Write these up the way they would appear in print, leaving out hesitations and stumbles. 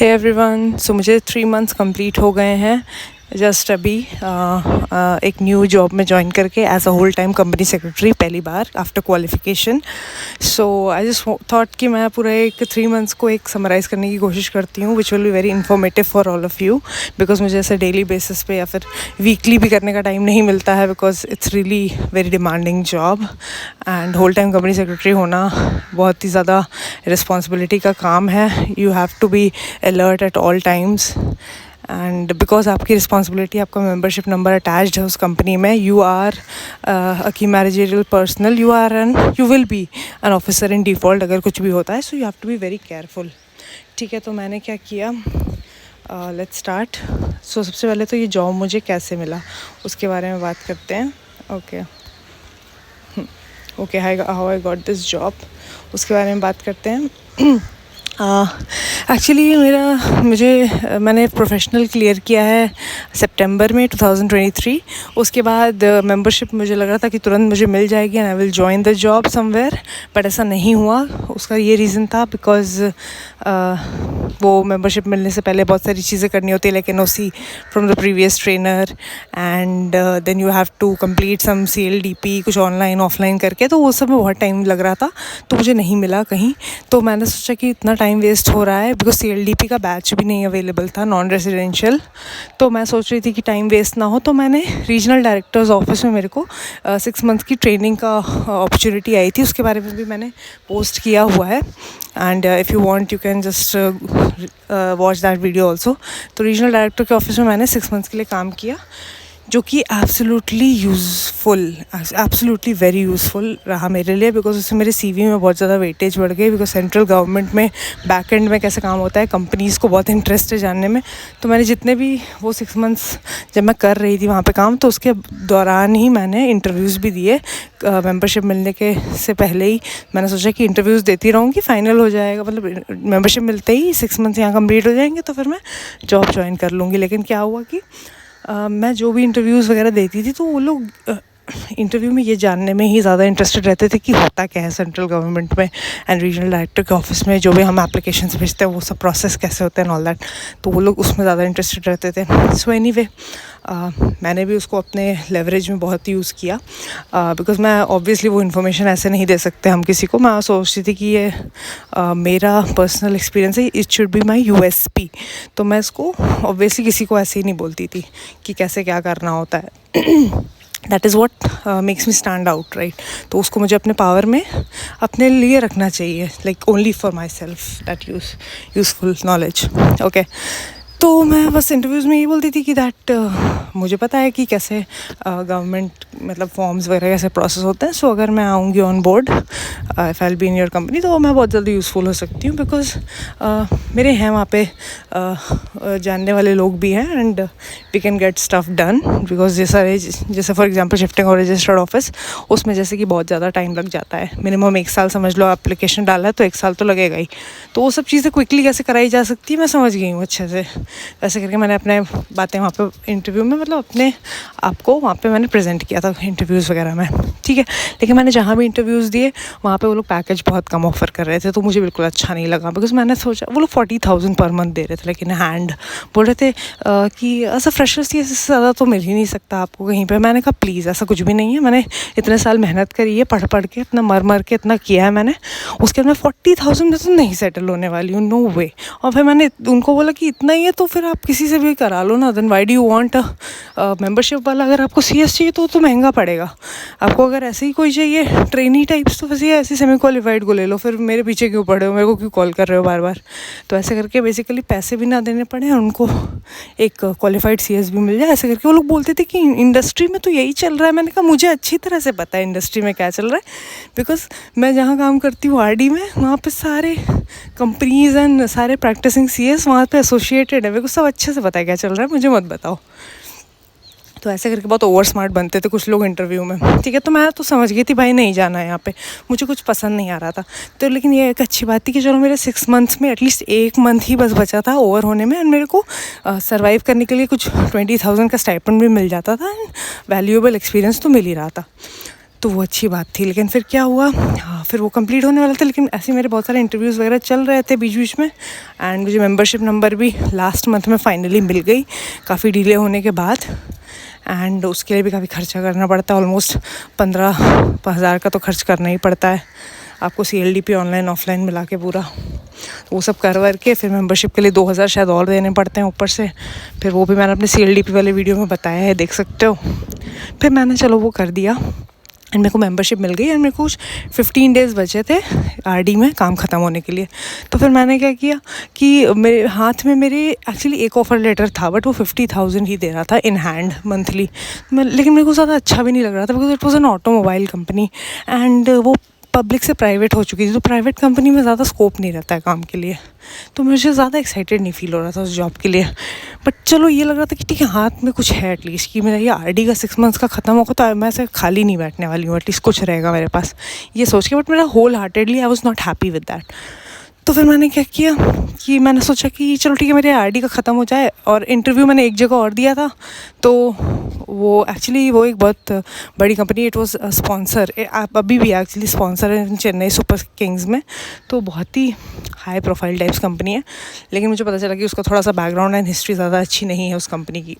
Hey everyone, सो मुझे 3 months complete हो गए हैं जस्ट अभी एक न्यू जॉब में ज्वाइन करके as a whole time company secretary पहली बार after qualification. So I just thought कि मैं पूरा एक 3 मंथ्स को एक समराइज़ करने की कोशिश करती हूँ which will be very informative for all of you, because मुझे ऐसे डेली बेसिस पे या फिर वीकली भी करने का टाइम नहीं मिलता है, because it's really very demanding job and whole time company secretary होना बहुत ही ज़्यादा रिस्पॉन्सिबिलिटी का काम है। You have to be alert at all times and because आपकी रिस्पॉन्सिबिलिटी, आपका मेंबरशिप नंबर अटैच्ड है उस कंपनी में, you are a key managerial personal, you will be an officer in default अगर कुछ भी होता है, so you have to be very careful. ठीक है, तो मैंने क्या किया, लेट्स स्टार्ट। सो सबसे पहले तो ये जॉब मुझे कैसे मिला उसके बारे में बात करते हैं। Okay how I got this job उसके बारे में बात करते हैं। एक्चुअली मैंने प्रोफेशनल क्लियर किया है सितंबर में 2023। उसके बाद मेंबरशिप मुझे लग रहा था कि तुरंत मुझे मिल जाएगी and I will join the job somewhere, but ऐसा नहीं हुआ। उसका ये रीज़न था बिकॉज वो मेंबरशिप मिलने से पहले बहुत सारी चीज़ें करनी होती है, like NOC from the previous trainer and then you have to complete some CLDP कुछ ऑनलाइन ऑफलाइन करके, तो वो सब में बहुत टाइम लग रहा था, तो मुझे नहीं मिला कहीं। तो मैंने सोचा कि इतना टाइम वेस्ट हो रहा है, बिकॉज CLDP का बैच भी नहीं अवेलेबल था, नॉन रेजिडेंशियल। तो मैं सोच रही थी कि टाइम वेस्ट ना हो, तो मैंने रीजनल डायरेक्टर्स ऑफिस में मेरे को 6 मंथ की ट्रेनिंग का अपॉर्चुनिटी आई थी, उसके बारे में भी मैंने पोस्ट किया हुआ है and if you want you can just watch that video also. तो रीजनल डायरेक्टर के ऑफिस में मैंने 6 मंथ्स के लिए काम किया, जो कि एब्सोल्युटली वेरी यूज़फुल रहा मेरे लिए, बिकॉज उससे मेरे CV में बहुत ज़्यादा वेटेज बढ़ गई। बिकॉज सेंट्रल गवर्नमेंट में बैक एंड में कैसे काम होता है, कंपनीज़ को बहुत इंटरेस्ट है जानने में। तो मैंने जितने भी वो 6 मंथ्स जब मैं कर रही थी वहाँ पे काम, तो उसके दौरान ही मैंने इंटरव्यूज़ भी दिए। मेंबरशिप मिलने के से पहले ही मैंने सोचा कि इंटरव्यूज़ देती रहूँगी, फाइनल हो जाएगा, मतलब मेंबरशिप मिलते ही 6 मंथ्स यहाँ कंप्लीट हो जाएंगे तो फिर मैं जॉब ज्वाइन कर लूँगी। लेकिन क्या हुआ कि मैं जो भी इंटरव्यूज़ वगैरह देती थी, तो वो लोग इंटरव्यू में ये जानने में ही ज़्यादा इंटरेस्टेड रहते थे कि होता क्या है सेंट्रल गवर्नमेंट में एंड रीजनल डायरेक्टर के ऑफिस में जो भी हम एप्लीकेशंस भेजते हैं वो सब प्रोसेस कैसे होते हैं एंड ऑल दैट, तो वो लोग उसमें ज़्यादा इंटरेस्टेड रहते थे। सो एनीवे मैंने भी उसको अपने लेवरेज में बहुत यूज़ किया, बिकॉज मैं ऑब्वियसली वो इन्फॉर्मेशन ऐसे नहीं दे सकते हम किसी को। मैं सोचती थी कि ये मेरा पर्सनल एक्सपीरियंस है, it should be my USP। तो मैं इसको ऑब्वियसली किसी को ऐसे ही नहीं बोलती थी कि कैसे क्या करना होता है। That is what makes me stand out, right. तो उसको मुझे अपने पावर में अपने लिए रखना चाहिए, like only for my self that useful knowledge. Okay, तो मैं बस इंटरव्यूज़ में यही बोलती थी कि दैट मुझे पता है कि कैसे गवर्नमेंट मतलब फॉर्म्स वगैरह कैसे प्रोसेस होते हैं। सो अगर मैं आऊँगी on board, if I will be in your company, तो मैं बहुत जल्दी यूज़फुल हो सकती हूँ, बिकॉज मेरे हैं वहाँ पे जानने वाले लोग भी हैं and we can get stuff done. Because जैसे फॉर एग्जांपल शिफ्टिंग और रजिस्टर्ड ऑफिस, उसमें जैसे कि बहुत ज़्यादा टाइम लग जाता है, मिनिमम 1 साल समझ लो। एप्लीकेशन डाला है तो 1 साल तो लगेगा ही। तो वो सब चीज़ें क्विकली कैसे कराई जा सकती है मैं समझ गई हूँ अच्छे से। वैसे करके मैंने अपने बातें वहाँ पे इंटरव्यू में, मतलब अपने आप को वहाँ पे मैंने प्रेजेंट किया था इंटरव्यूज़ वगैरह में, ठीक है। लेकिन मैंने जहाँ भी इंटरव्यूज़ दिए वहाँ पे वो लोग पैकेज बहुत कम ऑफर कर रहे थे, तो मुझे बिल्कुल अच्छा नहीं लगा। बिकॉज मैंने सोचा वो लोग 40,000 पर मंथ दे रहे थे, लेकिन हैंड बोल रहे थे कि ऐसा फ्रेशर्स की इससे ज़्यादा तो मिल ही नहीं सकता आपको कहीं पे। मैंने कहा प्लीज़ ऐसा कुछ भी नहीं है, मैंने इतने साल मेहनत करी है, पढ़ के इतना मर के इतना किया है मैंने, उसके बाद मैं 40,000 में तो नहीं सेटल होने वाली हूँ, नो वे। और फिर मैंने उनको बोला कि इतना ही है तो फिर आप किसी से भी करा लो ना, then why do you want membership वाला। अगर आपको CS चाहिए तो महंगा पड़ेगा आपको, अगर ऐसे ही कोई चाहिए ट्रेनी टाइप्स तो वैसे ऐसे सेमी क्वालिफाइड को ले लो, फिर मेरे पीछे क्यों पड़े हो, मेरे को क्यों कॉल कर रहे हो बार बार। तो ऐसे करके बेसिकली पैसे भी ना देने पड़े, उनको एक क्वालिफाइड CS भी मिल जाए, ऐसे करके वो लोग बोलते थे कि इंडस्ट्री में तो यही चल रहा है। मैंने कहा मुझे अच्छी तरह से पता है इंडस्ट्री में क्या चल रहा है, बिकॉज मैं जहाँ काम करती हूँ RD में, वहाँ पे सारे कंपनीज एंड सारे प्रैक्टिसिंग CS वहाँ पे एसोसिएटेड है, मेरे को सब अच्छे से पता है क्या चल रहा है, मुझे मत बताओ। तो ऐसे करके बहुत ओवर स्मार्ट बनते थे कुछ लोग इंटरव्यू में, ठीक है। तो मैं तो समझ गई थी भाई नहीं जाना है यहाँ पे, मुझे कुछ पसंद नहीं आ रहा था। तो लेकिन ये एक अच्छी बात थी कि चलो मेरे 6 मंथ्स में एटलीस्ट 1 मंथ ही बस बचा था ओवर होने में, एंड मेरे को सर्वाइव करने के लिए कुछ 20,000 का स्टाइपेंड भी मिल जाता था एंड वैल्यूएबल एक्सपीरियंस तो मिल ही रहा था। तो वो अच्छी बात थी। लेकिन फिर क्या हुआ, हाँ, फिर वो कंप्लीट होने वाला था, लेकिन ऐसे मेरे बहुत सारे इंटरव्यूज़ वगैरह चल रहे थे बीच बीच में। एंड मुझे मेंबरशिप नंबर भी लास्ट मंथ में फाइनली मिल गई, काफ़ी डिले होने के बाद। एंड उसके लिए भी काफ़ी खर्चा करना पड़ता है, ऑलमोस्ट 15,000 का तो खर्च करना ही पड़ता है आपको, CLDP ऑनलाइन ऑफलाइन मिला के पूरा। वो सब कर के फिर मेंबरशिप के लिए 2,000 शायद और देने पड़ते हैं ऊपर से। फिर वो भी मैंने अपने CLDP वाले वीडियो में बताया है, देख सकते हो। फिर मैंने चलो वो कर दिया एंड मेरे को मेंबरशिप मिल गई। एंड मेरे को कुछ 15 डेज़ बचे थे RD में काम ख़त्म होने के लिए। तो फिर मैंने क्या किया कि मेरे हाथ में मेरे एक्चुअली एक ऑफ़र लेटर था, बट वो 50,000 ही दे रहा था इन हैंड मंथली। लेकिन मेरे को ज़्यादा अच्छा भी नहीं लग रहा था, because it was an automobile company and वो पब्लिक से प्राइवेट हो चुकी थी। तो प्राइवेट कंपनी में ज़्यादा स्कोप नहीं रहता है काम के लिए, तो मुझे ज़्यादा एक्साइटेड नहीं फील हो रहा था उस जॉब के लिए। बट चलो ये लग रहा था कि ठीक है, हाथ में कुछ है एटलीस्ट, कि मेरा ये RD का 6 मंथ्स का ख़त्म होगा तो मैं ऐसे खाली नहीं बैठने वाली हूँ, एटलीस्ट कुछ रहेगा मेरे पास, ये सोच के। बट मेरा wholeheartedly I was not happy with that. तो फिर मैंने क्या किया कि मैंने सोचा कि चलो ठीक है, मेरे RD का ख़त्म हो जाए। और इंटरव्यू मैंने एक जगह और दिया था, तो वो एक्चुअली वो एक बहुत बड़ी कंपनी, इट वाज स्पॉन्सर, आप अभी भी एक्चुअली स्पॉन्सर है चेन्नई सुपर किंग्स में। तो बहुत ही हाई प्रोफाइल टाइप्स कंपनी है। लेकिन मुझे पता चला कि उसका थोड़ा सा बैकग्राउंड एंड हिस्ट्री ज़्यादा अच्छी नहीं है उस कंपनी की।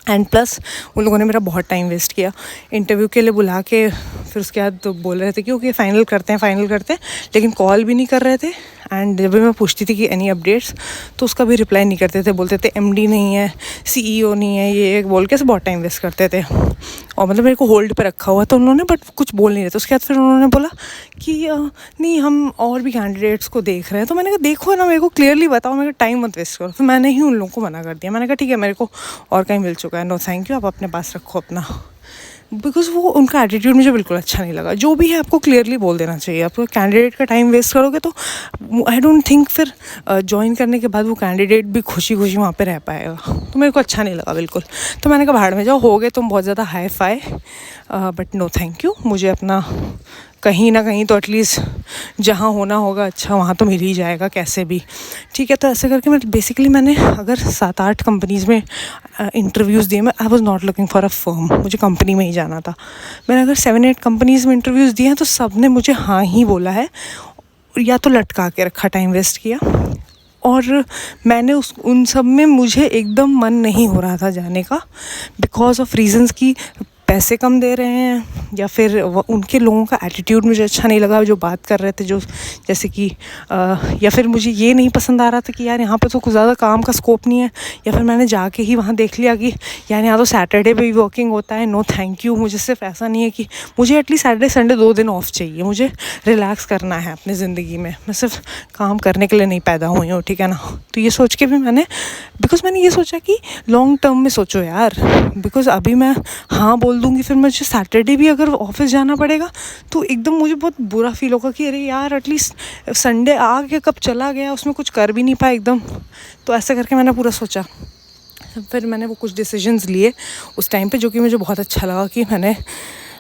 एंड प्लस उन लोगों ने मेरा बहुत टाइम वेस्ट किया इंटरव्यू के लिए बुला के। फिर उसके बाद तो बोल रहे थे कि ओके फाइनल करते हैं, लेकिन कॉल भी नहीं कर रहे थे। एंड जब भी मैं पूछती थी कि एनी अपडेट्स, तो उसका भी रिप्लाई नहीं करते थे, बोलते थे MD नहीं है, CEO नहीं है, ये बोल के बहुत टाइम वेस्ट करते थे। और मतलब मेरे को होल्ड पे रखा हुआ था उन्होंने, बट कुछ बोल नहीं रहे थे। उसके बाद फिर उन्होंने बोला कि नहीं, हम और भी कैंडिडेट्स को देख रहे हैं। तो मैंने कहा देखो ना, मेरे को क्लियरली बताओ, मेरा टाइम मत वेस्ट करो। फिर मैंने ही उन लोगों को मना कर दिया। मैंने कहा ठीक है, मेरे को और कहीं मिल चुका है, नो थैंक यू, आप अपने पास रखो अपना। बिकॉज़ वो उनका एटीट्यूड मुझे बिल्कुल अच्छा नहीं लगा। जो भी है आपको क्लियरली बोल देना चाहिए। आप कैंडिडेट का टाइम वेस्ट करोगे तो आई डोंट थिंक फिर ज्वाइन करने के बाद वो कैंडिडेट भी खुशी खुशी वहाँ पे रह पाएगा। तो मेरे को अच्छा नहीं लगा बिल्कुल। तो मैंने कहा भाड़ में जाओ, हो गए तुम बहुत ज़्यादा hi fi, but no thank you. मुझे अपना कहीं ना कहीं तो एटलीस्ट जहाँ होना होगा अच्छा, वहाँ तो मिल ही जाएगा कैसे भी, ठीक है। तो ऐसे करके मैंने अगर 7-8 कंपनीज़ में इंटरव्यूज़ दिए। मैं आई was not looking for a firm, मुझे कंपनी में ही जाना था। मैंने अगर 7-8 कंपनीज़ में इंटरव्यूज़ दिए हैं तो सब ने मुझे हाँ ही बोला है, या तो लटका के रखा, टाइम वेस्ट किया। और मैंने उन सब में मुझे एकदम मन नहीं हो रहा था जाने का, बिकॉज ऑफ रीजंस की पैसे कम दे रहे हैं, या फिर उनके लोगों का एटीट्यूड मुझे अच्छा नहीं लगा जो बात कर रहे थे, जो जैसे कि या फिर मुझे ये नहीं पसंद आ रहा था कि यार यहाँ पे तो कुछ ज़्यादा काम का स्कोप नहीं है। या फिर मैंने जाके ही वहाँ देख लिया कि यार यहाँ तो सैटरडे पे भी वर्किंग होता है, नो थैंक यू। मुझे सिर्फ ऐसा नहीं है कि मुझे एटलीस्ट सैटरडे संडे 2 दिन ऑफ चाहिए, मुझे रिलैक्स करना है अपनी ज़िंदगी में। मैं सिर्फ काम करने के लिए नहीं पैदा हुई हूँ, ठीक है ना। तो ये सोच के भी मैंने ये सोचा कि लॉन्ग टर्म में सोचो यार, बिकॉज अभी मैं हाँ बोल दूँगी, फिर मुझे सैटरडे भी अगर ऑफिस जाना पड़ेगा तो एकदम मुझे बहुत बुरा फील होगा कि अरे यार एटलीस्ट संडे आ के कब चला गया, उसमें कुछ कर भी नहीं पाया एकदम। तो ऐसा करके मैंने पूरा सोचा। फिर मैंने वो कुछ डिसीजंस लिए उस टाइम पे, जो कि मुझे बहुत अच्छा लगा कि मैंने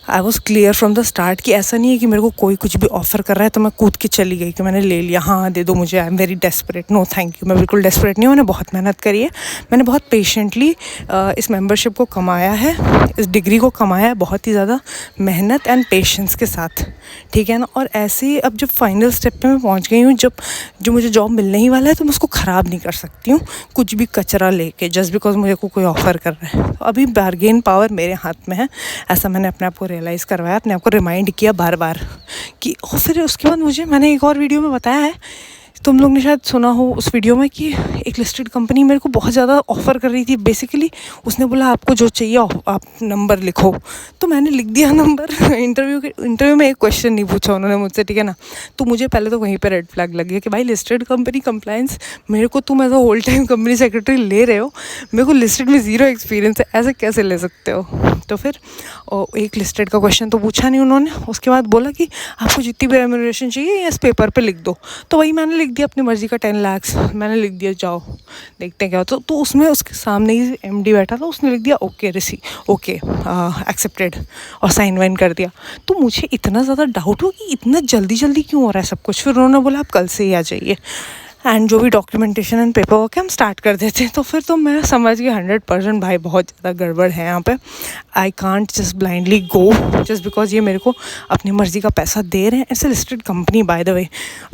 I was clear from the start कि ऐसा नहीं है कि मेरे को कोई कुछ भी ऑफ़र कर रहा है तो मैं कूद के चली गई कि मैंने ले लिया, हाँ दे दो मुझे, I am very desperate. No thank you, मैं बिल्कुल डेस्परेट नहीं हूँ। मैंने बहुत मेहनत करी है, मैंने बहुत पेशेंटली इस मेंबरशिप को कमाया है, इस डिग्री को कमाया है, बहुत ही ज़्यादा मेहनत एंड पेशेंस के साथ, ठीक है ना। और ऐसे ही अब जब फाइनल स्टेप पे मैं पहुँच गई हूँ, जो मुझे जॉब मिलने ही वाला है, तो मैं उसको ख़राब नहीं कर सकती हूँ कुछ भी कचरा लेके, जस्ट बिकॉज मुझे कोई ऑफ़र कर रहा है। तो अभी बार्गेन पावर मेरे हाथ में है, ऐसा मैंने अपने आप को रियलाइज़ करवाया, अपने आप को रिमाइंड किया बार बार कि। और फिर उसके बाद मैंने एक और वीडियो में बताया है, तुम लोग ने शायद सुना हो उस वीडियो में, कि एक लिस्टेड कंपनी मेरे को बहुत ज़्यादा ऑफ़र कर रही थी। बेसिकली उसने बोला आपको जो चाहिए आप नंबर लिखो, तो मैंने लिख दिया नंबर। इंटरव्यू में एक क्वेश्चन नहीं पूछा उन्होंने मुझसे, ठीक है ना। तो मुझे पहले तो वहीं पे रेड फ्लैग लग गया कि भाई लिस्टेड कंपनी कंप्लायंस, मेरे को तुम as a whole time company secretary ले रहे हो, मेरे को लिस्टेड में ज़ीरो एक्सपीरियंस है, ऐसे कैसे ले सकते हो। तो फिर एक लिस्टेड का क्वेश्चन तो पूछा नहीं उन्होंने। उसके बाद बोला कि आपको जितनी भी रेम्यूनरेशन चाहिए इस पेपर पे लिख दो। तो वही मैंने लिख दिया अपनी मर्ज़ी का 10 लाख मैंने लिख दिया, जाओ देखते हैं क्या होता। तो उसमें उसके सामने ही MD बैठा था, उसने लिख दिया ओके ओके एक्सेप्टेड, और साइन वाइन कर दिया। तो मुझे इतना ज़्यादा डाउट हुआ कि इतना जल्दी क्यों हो रहा है सब कुछ। फिर उन्होंने बोला आप कल से ही आ जाइए। एंड जो भी डॉक्यूमेंटेशन एंड पेपर वर्क है हम स्टार्ट कर देते हैं। तो फिर तो मैं समझ गई 100% भाई बहुत ज़्यादा गड़बड़ है यहाँ पे। I can't just blindly go just because ये मेरे को अपनी मर्ज़ी का पैसा दे रहे हैं। It's a listed company by the way,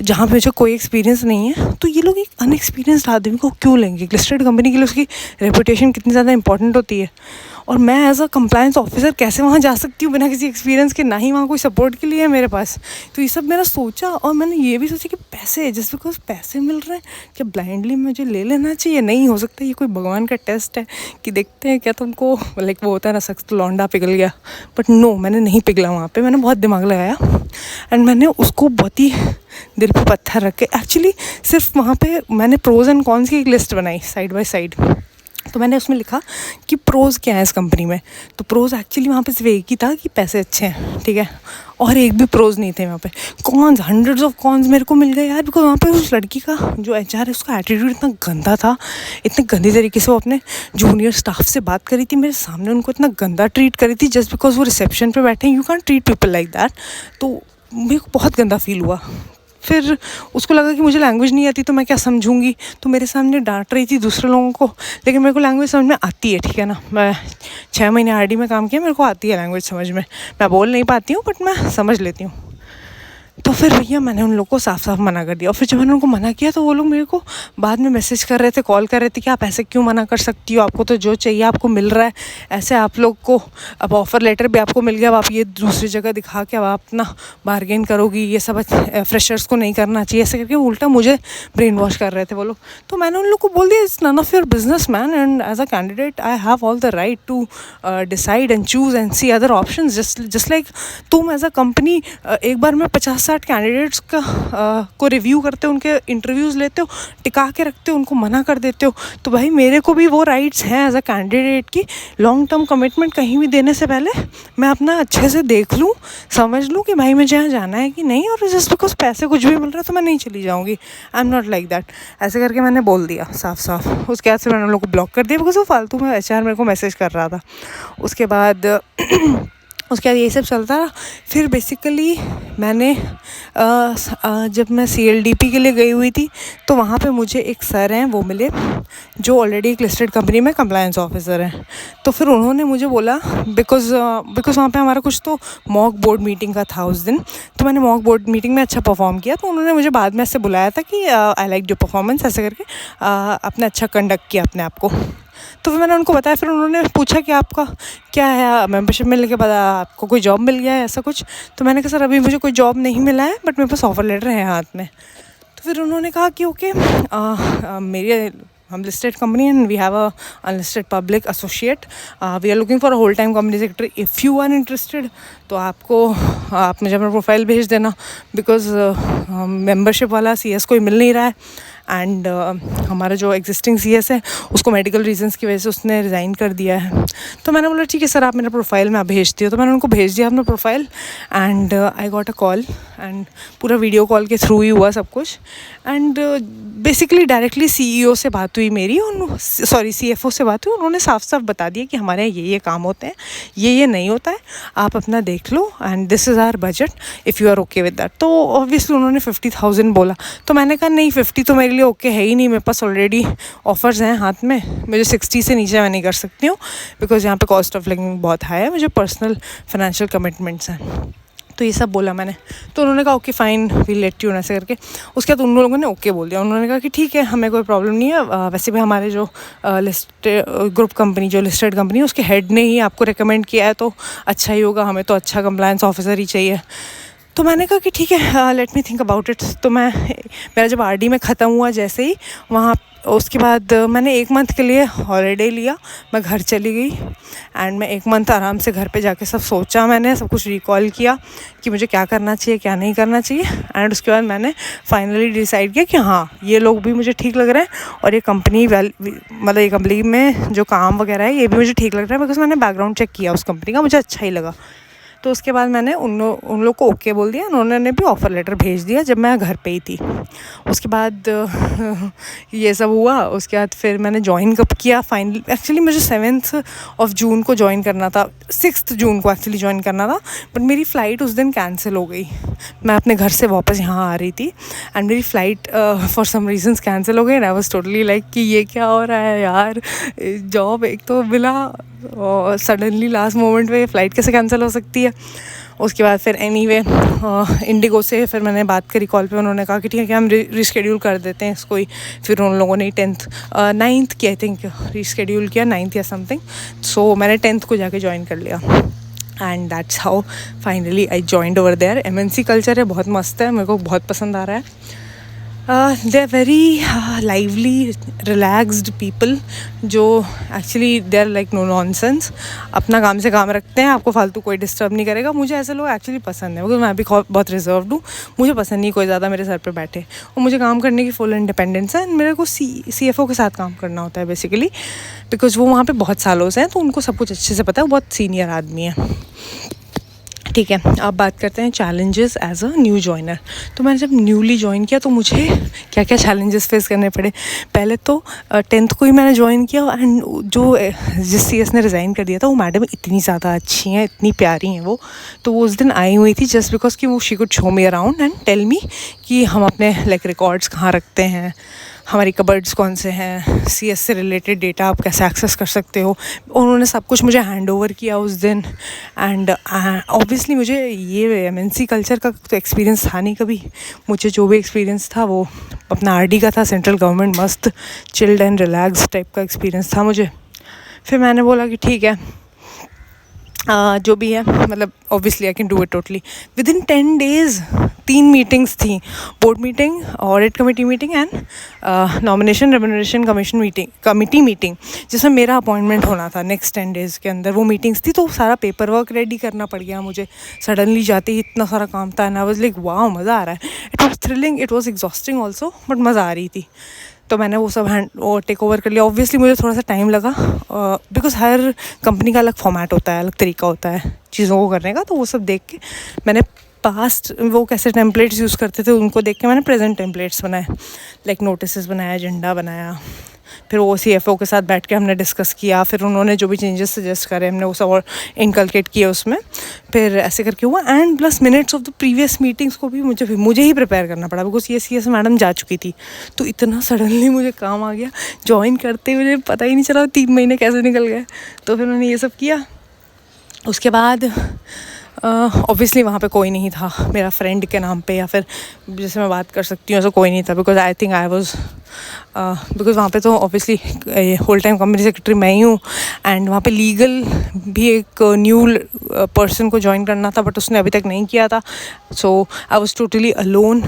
जहाँ पे मुझे कोई एक्सपीरियंस नहीं है, तो ये लोग एक अनएक्सपीरियंस्ड आदमी को क्यों लेंगे? लिस्टेड कंपनी के लिए उसकी रेपुटेशन कितनी ज़्यादा इंपॉर्टेंट होती है, और मैं एज अ कंप्लायंस ऑफिसर कैसे वहाँ जा सकती हूँ बिना किसी एक्सपीरियंस के? ना ही वहाँ कोई सपोर्ट के लिए है मेरे पास। तो ये सब मैंने सोचा, और मैंने ये भी सोचा कि पैसे, जस्ट बिकॉज पैसे मिल रहे हैं, क्या ब्लाइंडली मुझे ले लेना चाहिए? नहीं, हो सकता है ये कोई भगवान का टेस्ट है कि देखते हैं क्या तुमको, लाइक वो होता है ना, सख्त लौंडा पिघल गया। बट नो, मैंने नहीं पिघला वहाँ पे। मैंने बहुत दिमाग लगाया एंड मैंने उसको बहुत ही दिल पे पत्थर रख के, एक्चुअली सिर्फ वहाँ पे मैंने प्रोज एंड कॉन्स की एक लिस्ट बनाई साइड बाय साइड। तो मैंने उसमें लिखा कि प्रोज़ क्या है इस कंपनी में। तो प्रोज़ एक्चुअली वहाँ पे सिर्फ एक ही था कि पैसे अच्छे हैं, ठीक है, और एक भी प्रोज़ नहीं थे वहाँ पे। कॉन्स, हंड्रेड्स ऑफ कॉन्स मेरे को मिल गए यार, बिकॉज वहाँ पे उस लड़की का जो एचआर है उसका एटीट्यूड इतना गंदा था, इतने गंदी तरीके से वो अपने जूनियर स्टाफ से बात करी थी मेरे सामने, उनको इतना गंदा ट्रीट करी थी जस्ट बिकॉज वो रिसेप्शन पे बैठे हैं। You can treat people like that. तो मेरे को बहुत गंदा फील हुआ। फिर उसको लगा कि मुझे लैंग्वेज नहीं आती तो मैं क्या समझूंगी, तो मेरे सामने डांट रही थी दूसरे लोगों को। लेकिन मेरे को लैंग्वेज समझ में आती है, ठीक है ना, मैं 6 महीने आरडी में काम किया, मेरे को आती है लैंग्वेज समझ में। मैं बोल नहीं पाती हूँ बट मैं समझ लेती हूँ। तो फिर भैया मैंने उन लोगों को साफ साफ मना कर दिया। और फिर जब मैंने उनको मना किया तो वो लोग मेरे को बाद में मैसेज कर रहे थे, कॉल कर रहे थे कि आप ऐसे क्यों मना कर सकती हो, आपको तो जो चाहिए आपको मिल रहा है, ऐसे आप लोग को अब ऑफ़र लेटर भी आपको मिल गया, अब आप ये दूसरी जगह दिखा के अब आप अपना बार्गेन करोगी, ये सब फ्रेशर्स को नहीं करना चाहिए, ऐसे करके उल्टा मुझे ब्रेन वॉश कर रहे थे वो लोग। तो मैंने उन लोग को बोल दिया, it's none of your business man, and as a candidate I have all the right to decide and choose and see other option. Just like तुम एज अ कंपनी एक बार में 50-60 कैंडिडेट्स का को रिव्यू करते हो, उनके इंटरव्यूज़ लेते हो, टिका के रखते हो, उनको मना कर देते हो। तो भाई मेरे को भी वो राइट्स हैं एज अ कैंडिडेट की लॉन्ग टर्म कमिटमेंट कहीं भी देने से पहले मैं अपना अच्छे से देख लूँ, समझ लूँ कि भाई मुझे यहाँ जाना है कि नहीं, और जस्ट बिकॉज पैसे कुछ भी मिल रहा है तो मैं नहीं चली जाऊँगी। I am not like that. ऐसे करके मैंने बोल दिया साफ साफ। उसके बाद से मैंने उन लोगों को ब्लॉक कर दिया बिकॉज वो फालतू में एचआर मेरे को मैसेज कर रहा था। उसके बाद यही सब चलता रहा। फिर बेसिकली मैंने जब मैं CLDP के लिए गई हुई थी तो वहाँ पे मुझे एक सर हैं वो मिले जो ऑलरेडी एक लिस्टेड कंपनी में कंप्लायंस ऑफिसर हैं। तो फिर उन्होंने मुझे बोला, बिकॉज़ वहाँ पे हमारा कुछ तो मॉक बोर्ड मीटिंग का था उस दिन, तो मैंने मॉक बोर्ड मीटिंग में अच्छा परफॉर्म किया, तो उन्होंने मुझे बाद में ऐसे बुलाया था कि आई लाइक योर परफॉर्मेंस, ऐसे करके आपने अच्छा कंडक्ट किया अपने आप को। तो फिर मैंने उनको बताया। फिर उन्होंने पूछा कि आपका क्या है, मेंबरशिप मिलने के बाद आपको कोई जॉब मिल गया है ऐसा कुछ? तो मैंने कहा सर अभी मुझे कोई जॉब नहीं मिला है बट मेरे पास ऑफ़र लेटर है हाथ में। तो फिर उन्होंने कहा कि ओके, मेरी हम listed company and we have a unlisted public associate, we are looking for a whole time company secretary, if you are interested तो आप मुझे अपना प्रोफाइल भेज देना, बिकॉज मेंबरशिप वाला CS कोई मिल नहीं रहा है, एंड हमारा जो एग्जिस्टिंग CS है उसको मेडिकल रीजंस की वजह से उसने रिज़ाइन कर दिया है। तो मैंने बोला ठीक है सर, आप मेरा प्रोफाइल मैं भेजती हूँ। तो मैंने उनको भेज दिया अपना profile, and I got a call, and पूरा वीडियो कॉल के थ्रू ही हुआ सब कुछ। एंड बेसिकली डायरेक्टली CEO से बात हुई मेरी, CFO से बात हुई। उन्होंने साफ साफ बता दिया कि हमारे यहाँ ये काम होते हैं, ये नहीं होता है, आप अपना देख लो, and this is our budget if you are okay with that. तो ऑब्वियसली उन्होंने 50,000 बोला, तो मैंने कहा नहीं 50 तो मेरे लिए ओके है ही नहीं, मेरे पास ऑलरेडी ऑफर्स हैं हाथ में, मुझे 60 से नीचे मैं नहीं कर सकती हूँ, बिकॉज यहाँ पे कॉस्ट ऑफ लिविंग बहुत हाई है, मुझे पर्सनल फाइनेंशियल कमिटमेंट्स हैं। तो ये सब बोला मैंने। तो उन्होंने कहा okay fine, we let you, ऐसे करके। उसके बाद उन लोगों ने ओके बोल दिया। उन्होंने कहा कि ठीक है, हमें कोई प्रॉब्लम नहीं है, वैसे भी हमारे जो लिस्टेड ग्रुप कंपनी, जो लिस्टेड कंपनी है उसके हेड ने ही आपको रिकमेंड किया है, तो अच्छा ही होगा, हमें तो अच्छा कंप्लायंस ऑफिसर ही चाहिए। तो मैंने कहा कि ठीक है, let me think about it. तो मेरा जब RD में ख़त्म हुआ जैसे ही, वहाँ उसके बाद मैंने 1 मंथ के लिए हॉलीडे लिया, मैं घर चली गई, एंड मैं 1 मंथ आराम से घर पे जाके सब सोचा, मैंने सब कुछ रिकॉल किया कि मुझे क्या करना चाहिए क्या नहीं करना चाहिए। एंड उसके बाद मैंने फाइनली डिसाइड किया कि हाँ, ये लोग भी मुझे ठीक लग रहे हैं, और ये कंपनी मतलब ये कंपनी में जो काम वगैरह है ये भी मुझे ठीक लग रहा है, बिकॉज मैंने बैकग्राउंड चेक किया उस कंपनी का, मुझे अच्छा ही लगा। तो उसके बाद मैंने उन लोग को ओके बोल दिया, उन्होंने भी ऑफ़र लेटर भेज दिया जब मैं घर पे ही थी। उसके बाद ये सब हुआ। उसके बाद फिर मैंने ज्वाइन कब किया फाइनली, एक्चुअली मुझे 7 जून को ज्वाइन करना था, 6 जून को एक्चुअली ज्वाइन करना था, बट मेरी फ़्लाइट उस दिन कैंसिल हो गई। मैं अपने घर से वापस यहाँ आ रही थी एंड मेरी flight for some reasons cancel हो गई and I was totally like कि ये क्या हो रहा है यार, जॉब एक तो मिला और सडनली लास्ट मोमेंट पे फ़्लाइट कैसे कैंसिल हो सकती है। उसके बाद फिर एनीवे इंडिगो से फिर मैंने बात करी कॉल पे, उन्होंने कहा कि ठीक है हम रिशेड्यूल कर देते हैं इसको ही। फिर उन लोगों ने 9th की आई थिंक रिशेड्यूल किया, 9th या समथिंग। सो मैंने 10th को जाके ज्वाइन कर लिया and that's how finally I joined over there. MNC culture है, बहुत मस्त है, मेरे को बहुत पसंद आ रहा है। They are very lively relaxed people जो actually they are like no nonsense, अपना काम से काम रखते हैं, आपको फालतू कोई डिस्टर्ब नहीं करेगा। मुझे ऐसे लोग एक्चुअली पसंद है, क्योंकि मैं भी बहुत रिजर्व्ड हूँ, मुझे पसंद नहीं कोई ज़्यादा मेरे सर पे बैठे, और मुझे काम करने की फुल इंडिपेंडेंस है। मेरे को CFO के साथ काम करना होता है बेसिकली, बिकॉज वो वहाँ पे बहुत सालों से हैं, तो उनको सब कुछ अच्छे से पता है, वो बहुत सीनियर आदमी है। ठीक है, अब बात करते हैं challenges as a new joiner. तो मैंने जब न्यूली ज्वाइन किया तो मुझे क्या क्या चैलेंजेस फेस करने पड़े। पहले तो 10th को ही मैंने ज्वाइन किया एंड जो जिस CS ने रिज़ाइन कर दिया था वो मैडम इतनी ज़्यादा अच्छी हैं, इतनी प्यारी हैं वो। तो वो उस दिन आई हुई थी जस्ट बिकॉज कि वो she could show me around and tell me कि हम अपने लाइक रिकॉर्ड्स कहाँ रखते हैं, हमारी कबर्ड्स कौन से हैं, CS से रिलेटेड डेटा आप कैसे एक्सेस कर सकते हो। उन्होंने सब कुछ मुझे हैंड ओवर किया उस दिन एंड ऑब्वियसली मुझे ये MNC कल्चर का तो एक्सपीरियंस था नहीं कभी। मुझे जो भी एक्सपीरियंस था वो अपना RD का था, सेंट्रल गवर्नमेंट, मस्त चिल्ड एंड रिलैक्स टाइप का एक्सपीरियंस था मुझे। फिर मैंने बोला कि ठीक है जो भी है, मतलब obviously I can do it totally. Within 10 days 3 meetings थी, board meeting, audit committee meeting and nomination remuneration committee meeting, जिसमें मेरा अपॉइंटमेंट होना था नेक्स्ट 10 days के अंदर। वो मीटिंग्स थी तो सारा पेपर वर्क रेडी करना पड़ गया मुझे, सडनली जाते ही इतना सारा काम था and I was like wow, मज़ा आ रहा है। It was thrilling, it was exhausting also, but मज़ा आ रही थी। तो मैंने वो सब टेक ओवर कर लिया। ऑब्वियसली मुझे थोड़ा सा टाइम लगा बिकॉज़ हर कंपनी का अलग फॉर्मेट होता है, अलग तरीका होता है चीज़ों को करने का। तो वो सब देख के मैंने पास्ट वो कैसे टेम्पलेट्स यूज़ करते थे उनको देख के मैंने प्रेजेंट टेम्पलेट्स बनाए, लाइक नोटिस बनाया, एजेंडा बनाया। फिर वो CFO के साथ बैठ के हमने डिस्कस किया, फिर उन्होंने जो भी चेंजेस सजेस्ट करे हमने वो सब और इनकलकेट किया उसमें। फिर ऐसे करके हुआ and plus minutes of the previous meetings को भी मुझे ही प्रिपेयर करना पड़ा बिकॉज ये CS मैडम जा चुकी थी। तो इतना सडनली मुझे काम आ गया, ज्वाइन करते मुझे पता ही नहीं चला 3 महीने कैसे निकल गए। तो फिर मैंने ये सब किया। उसके बाद ऑब्वियसली वहाँ पे कोई नहीं था मेरा फ्रेंड के नाम पे या फिर जैसे मैं बात कर सकती हूँ ऐसा कोई नहीं था, because I think I was because वहाँ पे तो obviously whole time company secretary मैं ही हूँ एंड वहाँ पे लीगल भी एक न्यू पर्सन को ज्वाइन करना था बट उसने अभी तक नहीं किया था। So I was totally alone.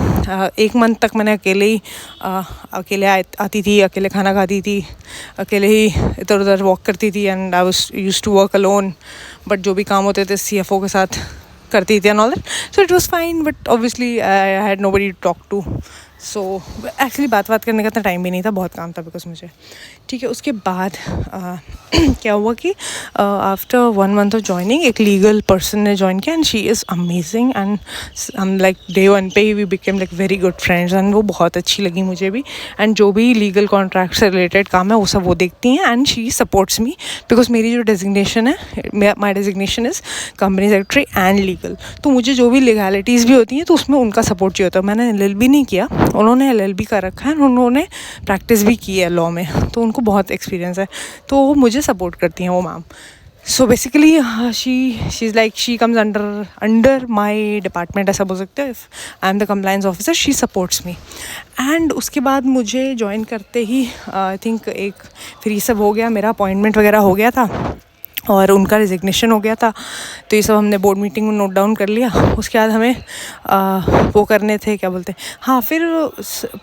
1 month तक मैंने अकेले आती थी, अकेले खाना खाती थी, अकेले ही इधर उधर वॉक करती थी and I was used to work alone. But जो भी काम होते थे CFO के साथ करती थी and all that, so it was fine. But obviously I had nobody to talk to, so actually बात करने का इतना टाइम भी नहीं था, बहुत काम था बिकॉज मुझे। ठीक है, उसके बाद क्या हुआ कि आफ्टर 1 month ऑफ ज्वाइनिंग एक लीगल पर्सन ने ज्वाइन किया and she is amazing and हम लाइक day 1 पे ही we became like very good friends and वो बहुत अच्छी लगी मुझे भी। एंड जो भी लीगल कॉन्ट्रैक्ट से रिलेटेड काम है वो सब वो देखती हैं and she supports me because मेरी जो डेजिग्नेशन है, my designation is company secretary and legal. तो मुझे जो भी लीगैलिटीज़ भी होती हैं तो उसमें उनका सपोर्ट चाहिए होता है। मैंने LLB नहीं किया, उन्होंने LLB कर रखा है, उन्होंने प्रैक्टिस भी की है लॉ में, तो उनको बहुत एक्सपीरियंस है, तो वो मुझे सपोर्ट करती हैं वो ma'am. So basically she is like she comes under my department, ऐसा बोल सकते हो। If I am the compliance officer she supports me. And उसके बाद मुझे ज्वाइन करते ही आई थिंक एक फिर ये सब हो गया, मेरा अपॉइंटमेंट वगैरह हो गया था और उनका रिजिग्नेशन हो गया था। तो ये सब हमने बोर्ड मीटिंग में नोट डाउन कर लिया। उसके बाद हमें वो करने थे, क्या बोलते हैं, हाँ, फिर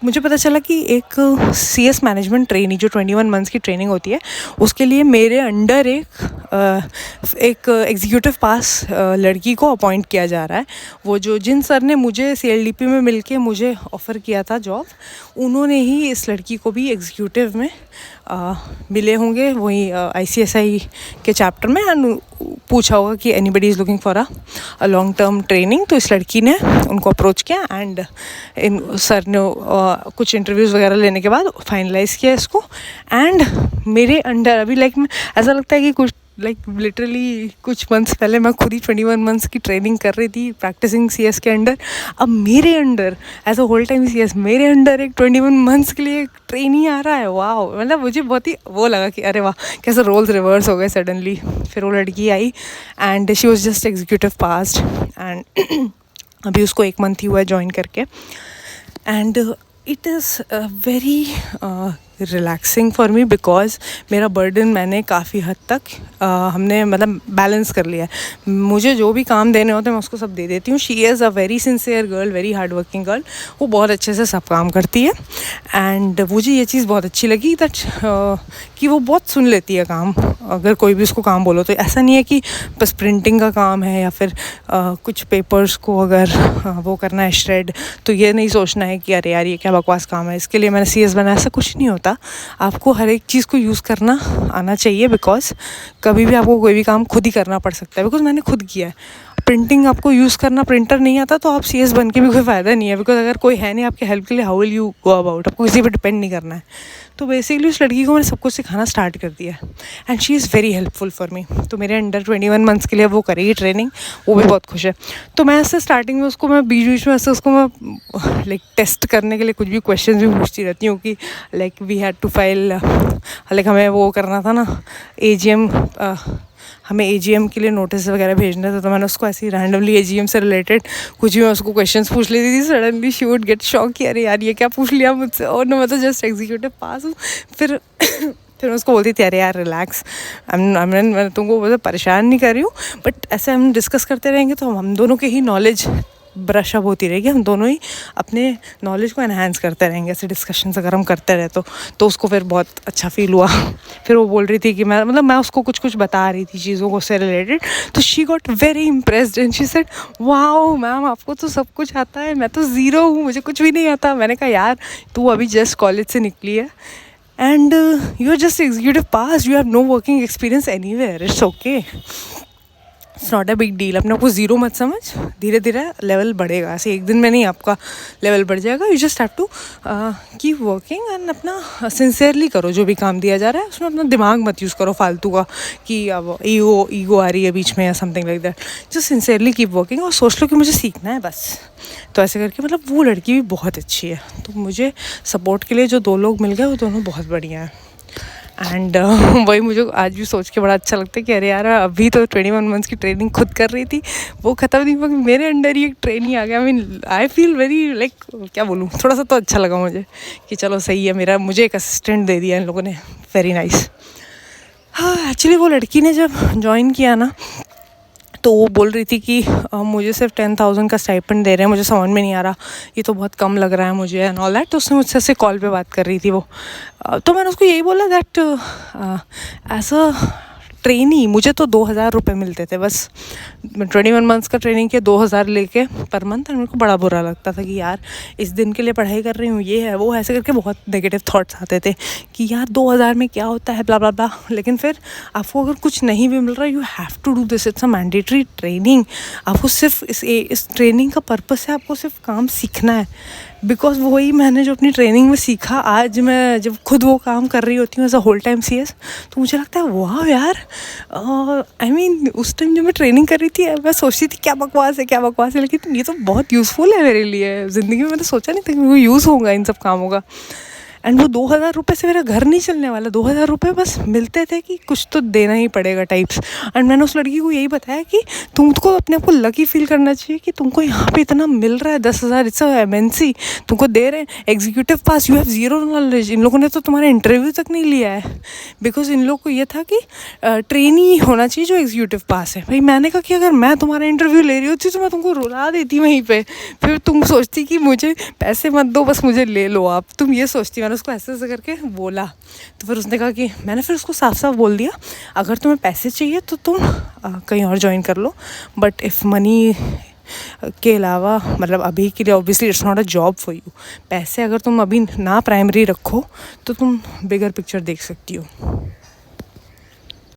मुझे पता चला कि एक CS मैनेजमेंट ट्रेनिंग जो 21 months की ट्रेनिंग होती है उसके लिए मेरे अंडर एक एग्जीक्यूटिव पास लड़की को अपॉइंट किया जा रहा है। वो जो जिन सर ने मुझे CLDP में मिलके मुझे ऑफ़र किया था जॉब, उन्होंने ही इस लड़की को भी एग्जीक्यूटिव में मिले होंगे वही ICSI के चैप्टर में, एंड पूछा होगा कि anybody is looking for a long term training. तो इस लड़की ने उनको अप्रोच किया एंड इन सर ने कुछ इंटरव्यूज़ वगैरह लेने के बाद फाइनलाइज़ किया इसको। एंड मेरे अंडर अभी ऐसा लगता है कि कुछ लिटरली कुछ मंथ्स पहले मैं खुद ही 21 मंथ्स की ट्रेनिंग कर रही थी प्रैक्टिसिंग CS के अंडर। अब मेरे under as a whole time CS मेरे अंडर एक 21 मंथ्स के लिए ट्रेनी आ रहा है। वाह, मतलब मुझे बहुत ही वो लगा कि अरे वाह, कैसे रोल्स रिवर्स हो गए सडनली। फिर वो लड़की आई and she was just executive passed and अभी उसको 1 मंथ ही हुआ है ज्वाइन करके। And it is very relaxing for me because मेरा बर्डन मैंने काफ़ी हद तक हमने मतलब बैलेंस कर लिया है। मुझे जो भी काम देने होते हैं मैं उसको सब दे देती हूँ। She is a very sincere girl, very hard working girl. वो बहुत अच्छे से सब काम करती है एंड मुझे ये चीज़ बहुत अच्छी लगी दैट कि वो बहुत सुन लेती है काम। अगर कोई भी उसको काम बोलो तो ऐसा नहीं है कि बस प्रिंटिंग का काम है या फिर कुछ पेपर्स को अगर वो करना है श्रेड, तो ये नहीं सोचना है कि अरे यार ये क्या बकवास काम है, इसके लिए मैंने CS बनाया। ऐसा कुछ नहीं होता। आपको हर एक चीज़ को यूज़ करना आना चाहिए बिकॉज कभी भी आपको कोई भी काम खुद ही करना पड़ सकता है। बिकॉज मैंने खुद किया है। प्रिंटिंग आपको यूज़ करना, प्रिंटर नहीं आता तो आप CS बन के भी कोई फ़ायदा नहीं है बिकॉज अगर कोई है नहीं आपके हेल्प के लिए, how will you go about. आपको किसी पर डिपेंड नहीं करना है। तो बेसिकली उस लड़की को मैंने सब कुछ सिखाना स्टार्ट कर दिया and she is very helpful for me. तो मेरे अंडर 21 मंथ्स के लिए वो करेगी ट्रेनिंग, वो भी बहुत खुश है। तो मैं ऐसे स्टार्टिंग में उसको मैं बीच बीच में ऐसे उसको मैं टेस्ट करने के लिए कुछ भी क्वेश्चन भी पूछती रहती हूँ कि वी हैड टू फाइल हमें वो करना था ना AGM, हमें AGM के लिए नोटिस वगैरह भेजने थे। तो मैंने उसको ऐसे ही रैंडमली AGM से रिलेटेड कुछ भी मैं उसको क्वेश्चंस पूछ लेती थी। Suddenly she would get shock कि अरे यार ये क्या पूछ लिया मुझसे, और ना मैं तो जस्ट एग्जीक्यूटिव पास हूँ। फिर फिर मैं उसको बोलती थी अरे यार रिलैक्स, मैं तुमको परेशान नहीं कर रही हूँ, बट ऐसे हम डिस्कस करते रहेंगे तो हम दोनों के ही नॉलेज ब्रश अप होती रहेगी। हम दोनों ही अपने नॉलेज को एनहांस करते रहेंगे ऐसे डिस्कशंस अगर हम करते रहे तो उसको फिर बहुत अच्छा फील हुआ। फिर वो बोल रही थी कि मैं उसको कुछ कुछ बता रही थी चीज़ों को से रिलेटेड, तो she got very impressed and she said wow ma'am आपको तो सब कुछ आता है, मैं तो ज़ीरो हूँ, मुझे कुछ भी नहीं आता। मैंने कहा यार तू अभी जस्ट कॉलेज से निकली है and you are just executive pass, you have no working experience anywhere, it's okay, it's not a big deal. अपने आपको ज़ीरो मत समझ, धीरे धीरे लेवल बढ़ेगा। ऐसे एक दिन में नहीं आपका लेवल बढ़ जाएगा। You just have to keep working and अपना सिंसियरली करो जो भी काम दिया जा रहा है। उसमें अपना दिमाग मत यूज़ करो फालतू का कि अब ईगो आ रही है बीच में या something like that. Just sincerely keep working और सोच लो कि मुझे सीखना है बस। तो ऐसे करके मतलब वो लड़की भी बहुत अच्छी है। तो मुझे सपोर्ट के लिए जो 2 लोग मिल गए वो दोनों बहुत बढ़िया हैं। एंड वही मुझे आज भी सोच के बड़ा अच्छा लगता है कि अरे यार अभी तो 21 मंथ्स की ट्रेनिंग खुद कर रही थी, वो ख़त्म नहीं हुआ, मेरे अंडर ही एक ट्रेनिंग आ गया। आई फील वेरी क्या बोलूँ, थोड़ा सा तो अच्छा लगा मुझे कि चलो सही है, मुझे एक असिस्टेंट दे दिया इन लोगों ने, वेरी नाइस। हाँ एक्चुअली वो लड़की ने जब ज्वाइन किया ना तो वो बोल रही थी कि मुझे सिर्फ 10,000 का स्टाइपेंड दे रहे हैं, मुझे समझ में नहीं आ रहा, ये तो बहुत कम लग रहा है मुझे एंड ऑल दैट। तो उसने मुझसे ऐसे कॉल पे बात कर रही थी वो। तो मैंने उसको यही बोला दैट एज अ ट्रेनी मुझे तो 2,000 रुपये मिलते थे बस। 21 मंथ्स का ट्रेनिंग के 2,000 लेके पर मंथ। मेरे को बड़ा बुरा लगता था कि यार इस दिन के लिए पढ़ाई कर रही हूँ, ये है वो है, ऐसे करके बहुत नेगेटिव थॉट्स आते थे कि यार 2,000 में क्या होता है, ब्ला ब्ला ब्ला। लेकिन फिर आपको अगर कुछ नहीं भी मिल रहा, you have to do this, it's a mandatory training. आपको सिर्फ इस ट्रेनिंग का पर्पस है आपको सिर्फ काम सीखना है। बिकॉज वही मैंने जो अपनी ट्रेनिंग में सीखा, आज मैं जब खुद वो काम कर रही होती हूँ as a whole time CS, तो मुझे लगता है वाह यार, आई मीन उस टाइम जब मैं ट्रेनिंग कर रही थी मैं सोचती थी क्या बकवास है, लेकिन ये तो बहुत यूज़फुल है मेरे लिए। ज़िंदगी में मैंने सोचा नहीं था कि वो यूज़ होगा इन सब कामों का। एंड वो 2,000 रुपये से मेरा घर नहीं चलने वाला। 2,000 रुपये बस मिलते थे कि कुछ तो देना ही पड़ेगा टाइप्स। एंड मैंने उस लड़की को यही बताया कि तुमको अपने आप को लकी फील करना चाहिए कि तुमको यहाँ पे इतना मिल रहा है, 10,000, इट्स MNC तुमको दे रहे हैं, executive pass, you have zero knowledge. इन लोगों ने तो तुम्हारा इंटरव्यू तक नहीं लिया है बिकॉज इन लोग को ये था कि ट्रेनी होना चाहिए जो एग्जीक्यूटिव पास है। भाई मैंने कहा कि अगर मैं तुम्हारा इंटरव्यू ले रही होती तो मैं तुमको रुला देती वहीं पर। फिर तुम सोचती कि मुझे पैसे मत दो, बस मुझे ले लो आप, तुम ये सोचती। मैंने उसको ऐसे ऐसे करके बोला तो फिर उसने कहा कि मैंने फिर उसको साफ साफ बोल दिया अगर तुम्हें पैसे चाहिए तो तुम कहीं और ज्वाइन कर लो, बट इफ़ मनी के अलावा मतलब अभी के लिए obviously it's not a job for you. पैसे अगर तुम अभी ना प्राइमरी रखो तो तुम बिगर पिक्चर देख सकती हो।